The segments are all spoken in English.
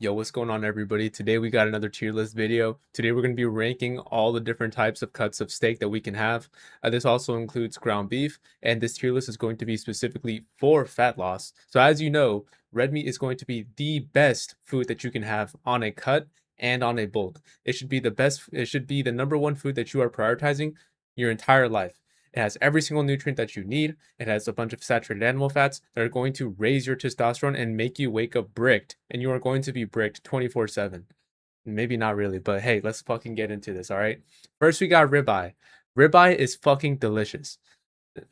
Yo, what's going on, everybody? Today we got another tier list video. Today we're going to be ranking all the different types of cuts of steak that we can have. This also includes ground beef, and this tier list is going to be specifically for fat loss. So as you know, red meat is going to be the best food that you can have on a cut and on a bulk. It should be the best, it should be the number one food that you are prioritizing your entire life. It has every single nutrient that you need. It has a bunch of saturated animal fats that are going to raise your testosterone and make you wake up bricked. And you are going to be bricked 24/7. Maybe not really, but hey, let's fucking get into this, all right? First, we got ribeye. Ribeye is fucking delicious.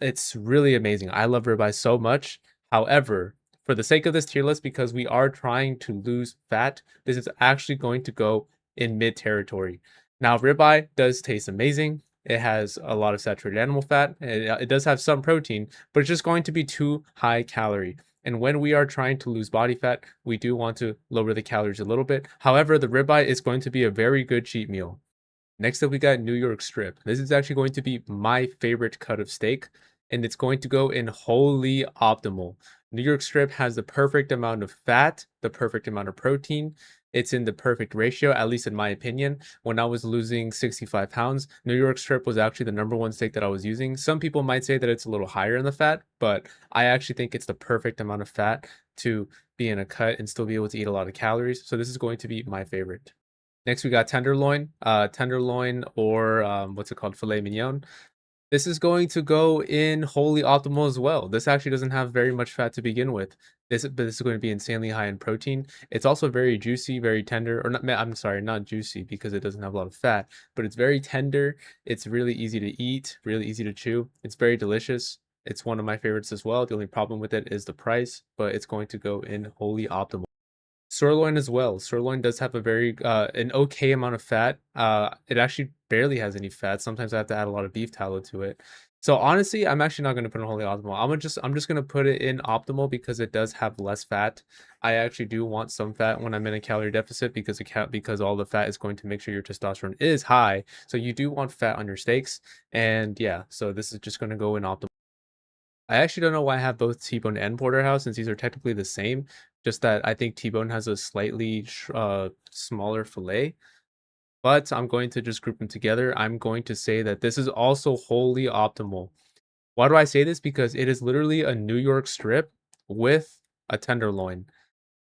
It's really amazing. I love ribeye so much. However, for the sake of this tier list, because we are trying to lose fat, this is actually going to go in mid territory. Now, ribeye does taste amazing. It has a lot of saturated animal fat. It does have some protein, but it's just going to be too high calorie. And when we are trying to lose body fat, we do want to lower the calories a little bit. However, the ribeye is going to be a very good cheat meal. Next up, we got New York strip. This is actually going to be my favorite cut of steak, and it's going to go in wholly optimal. New York strip has the perfect amount of fat, the perfect amount of protein. It's in the perfect ratio, at least in my opinion. When I was losing 65 pounds, New York strip was actually the number one steak that I was using. Some people might say that it's a little higher in the fat, but I actually think it's the perfect amount of fat to be in a cut and still be able to eat a lot of calories. So this is going to be my favorite. Next, we got tenderloin, tenderloin or what's it called, filet mignon. This is going to go in wholly optimal as well. This actually doesn't have very much fat to begin with. But this is going to be insanely high in protein. It's also very juicy, very tender, or not. I'm sorry, not juicy because it doesn't have a lot of fat, but it's very tender. It's really easy to eat, really easy to chew. It's very delicious. It's one of my favorites as well. The only problem with it is the price, but it's going to go in wholly optimal. Sirloin as well. Sirloin does have a very an okay amount of fat. It actually barely has any fat. Sometimes I have to add a lot of beef tallow to it. So honestly, I'm actually not going to put it in wholly optimal. I'm just going to put it in optimal because it does have less fat. I actually do want some fat when I'm in a calorie deficit because all the fat is going to make sure your testosterone is high. So you do want fat on your steaks. And yeah, so this is just going to go in optimal. I actually don't know why I have both T-bone and porterhouse since these are technically the same. Just that I think T-bone has a slightly smaller fillet, but I'm going to just group them together. I'm going to say that this is also wholly optimal. Why do I say this? Because it is literally a New York strip with a tenderloin.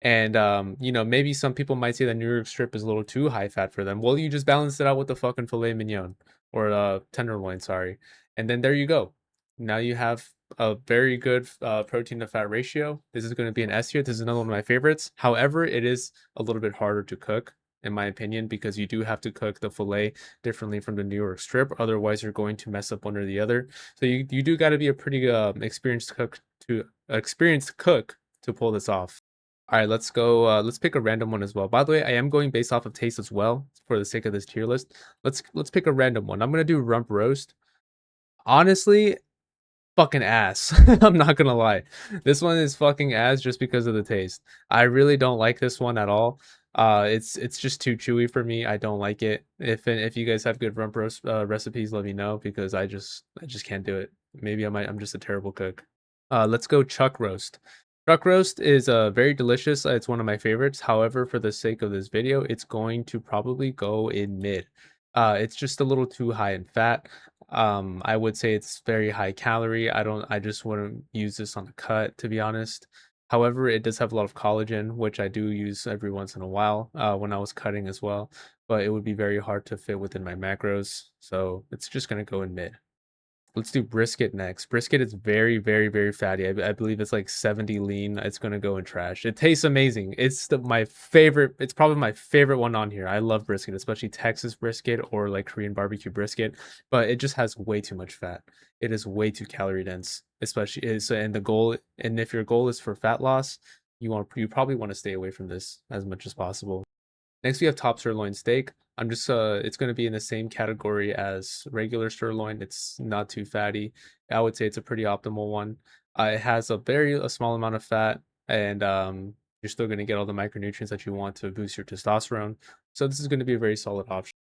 And maybe some people might say that New York strip is a little too high fat for them. Well, you just balance it out with the fucking filet mignon or tenderloin, sorry. And then there you go. Now you have a very good protein to fat ratio. This is going to be an S tier. This is another one of my favorites. However, it is a little bit harder to cook, in my opinion, because you do have to cook the filet differently from the New York strip. Otherwise, you're going to mess up one or the other. So you do got to be a pretty experienced cook to pull this off. All right, let's go. Let's pick a random one as well. By the way, I am going based off of taste as well for the sake of this tier list. Let's pick a random one. I'm gonna do rump roast. Honestly, fucking ass. I'm not gonna lie. This one is fucking ass just because of the taste. I really don't like this one at all. It's just too chewy for me. I don't like it. If you guys have good rump roast recipes, let me know because I just can't do it. Maybe I'm just a terrible cook. Let's go chuck roast. Chuck roast is very delicious. It's one of my favorites. However, for the sake of this video, it's going to probably go in mid. It's just a little too high in fat. I would say it's very high calorie. I just wouldn't use this on a cut, to be honest. However, it does have a lot of collagen, which I do use every once in a while when I was cutting as well. But it would be very hard to fit within my macros. So it's just going to go in mid. Let's do brisket next. Brisket is very, very, very fatty. I believe it's like 70 lean. It's gonna go in trash. It tastes amazing. My favorite. It's probably my favorite one on here. I love brisket, especially Texas brisket or like Korean barbecue brisket. But it just has way too much fat. It is way too calorie dense. Especially is and the goal. And if your goal is for fat loss, you probably want to stay away from this as much as possible. Next, we have top sirloin steak. It's going to be in the same category as regular sirloin. It's not too fatty. I would say it's a pretty optimal one. It has a small amount of fat, and you're still going to get all the micronutrients that you want to boost your testosterone. So this is going to be a very solid option.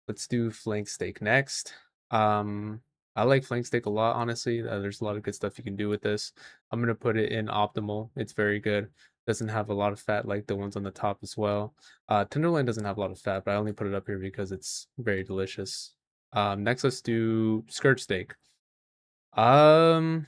Let's do flank steak next. Um, I like flank steak a lot, honestly. There's a lot of good stuff you can do with this. I'm gonna put it in optimal. It's very good. Doesn't have a lot of fat like the ones on the top as well. Tenderloin doesn't have a lot of fat, but I only put it up here because it's very delicious. Next, let's do skirt steak. Um,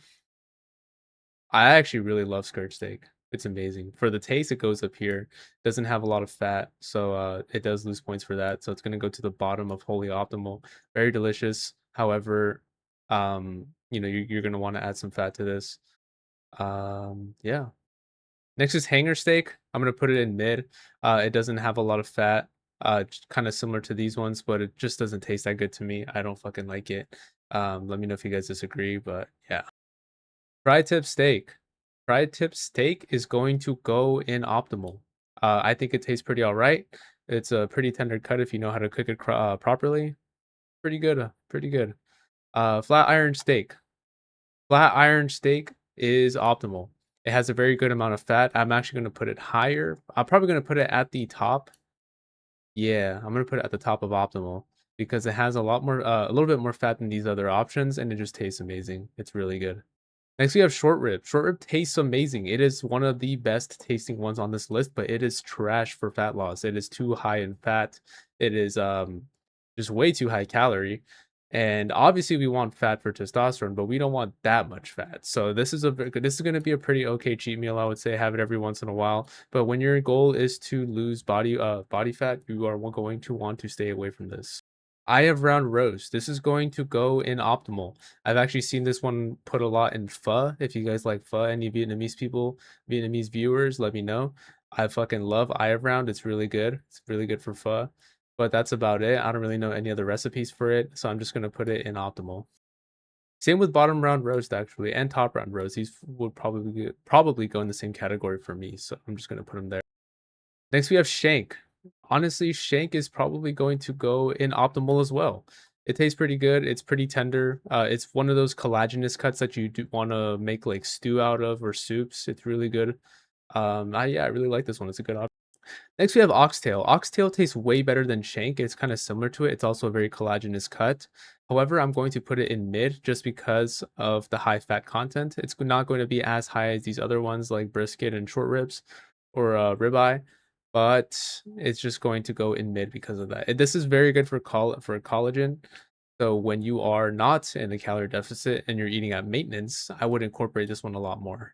I actually really love skirt steak. It's amazing. For the taste, it goes up here. Doesn't have a lot of fat, so it does lose points for that. So it's gonna go to the bottom of wholly optimal. Very delicious. However, you're gonna want to add some fat to this. Yeah. Next is hanger steak. I'm gonna put it in mid. It doesn't have a lot of fat. Kind of similar to these ones, but it just doesn't taste that good to me. I don't fucking like it. Let me know if you guys disagree, but yeah. Fried tip steak. Fried tip steak is going to go in optimal. I think it tastes pretty all right. It's a pretty tender cut if you know how to cook it properly. Pretty good, pretty good. Flat iron steak. Flat iron steak is optimal. It has a very good amount of fat. I'm actually going to put it higher. I'm probably going to put it at the top. Yeah, I'm going to put it at the top of optimal because it has a little bit more fat than these other options, and it just tastes amazing. It's really good. Next, we have short rib. Short rib tastes amazing. It is one of the best tasting ones on this list, but it is trash for fat loss. It is too high in fat. It is just way too high calorie. And obviously, we want fat for testosterone, but we don't want that much fat. So this is going to be a pretty okay cheat meal, I would say. Have it every once in a while. But when your goal is to lose body fat, you are going to want to stay away from this. I have round roast. This is going to go in optimal. I've actually seen this one put a lot in pho. If you guys like pho, any Vietnamese people, Vietnamese viewers, let me know. I fucking love I have round. It's really good. It's really good for pho. But that's about it. I don't really know any other recipes for it, so I'm just gonna put it in optimal. Same with bottom round roast actually, and top round roast. These would probably go in the same category for me, so I'm just gonna put them there. Next, we have shank. Honestly, shank is probably going to go in optimal as well. It tastes pretty good. It's pretty tender. It's one of those collagenous cuts that you do want to make like stew out of or soups. It's really good. Yeah, I really like this one. It's a good option. Next, we have oxtail. Oxtail tastes way better than shank. It's kind of similar to it. It's also a very collagenous cut. However, I'm going to put it in mid just because of the high fat content. It's not going to be as high as these other ones like brisket and short ribs or ribeye, but it's just going to go in mid because of that. This is very good for collagen. So when you are not in a calorie deficit and you're eating at maintenance, I would incorporate this one a lot more.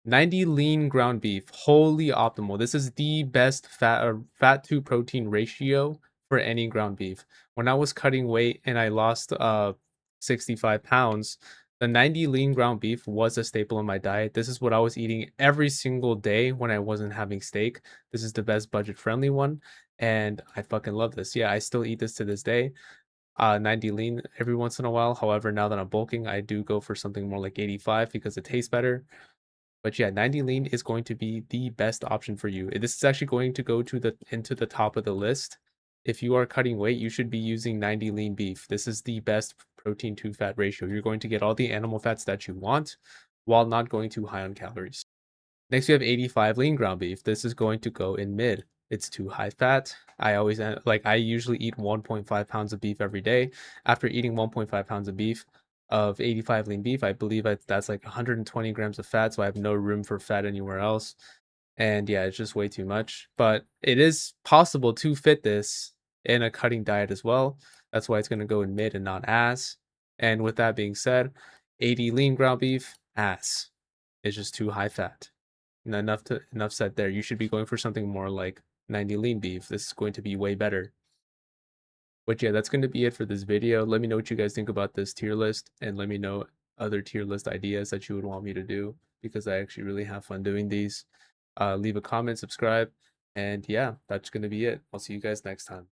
90 lean ground beef, wholly optimal. This is the best fat to protein ratio for any ground beef. When I was cutting weight and I lost 65 pounds, the 90 lean ground beef was a staple in my diet. This is what I was eating every single day when I wasn't having steak. This is the best budget friendly one, and I fucking love this. Yeah, I still eat this to this day. 90 lean every once in a while. However, now that I'm bulking, I do go for something more like 85 because it tastes better. But yeah, 90 lean is going to be the best option for you. This is actually going to go to into the top of the list. If you are cutting weight, you should be using 90 lean beef. This is the best protein to fat ratio. You're going to get all the animal fats that you want while not going too high on calories. Next, we have 85 lean ground beef. This is going to go in mid. It's too high fat. I usually eat 1.5 pounds of beef every day. After eating 1.5 pounds of beef, of 85 lean beef, I believe that's like 120 grams of fat, so I have no room for fat anywhere else. And yeah, it's just way too much. But it is possible to fit this in a cutting diet as well. That's why it's going to go in mid and not ass. And with that being said, 80 lean ground beef, ass. It's just too high fat. Enough said there. You should be going for something more like 90 lean beef. This is going to be way better. But yeah, that's going to be it for this video. Let me know what you guys think about this tier list, and let me know other tier list ideas that you would want me to do, because I actually really have fun doing these. Leave a comment, subscribe, and yeah, that's going to be it. I'll see you guys next time.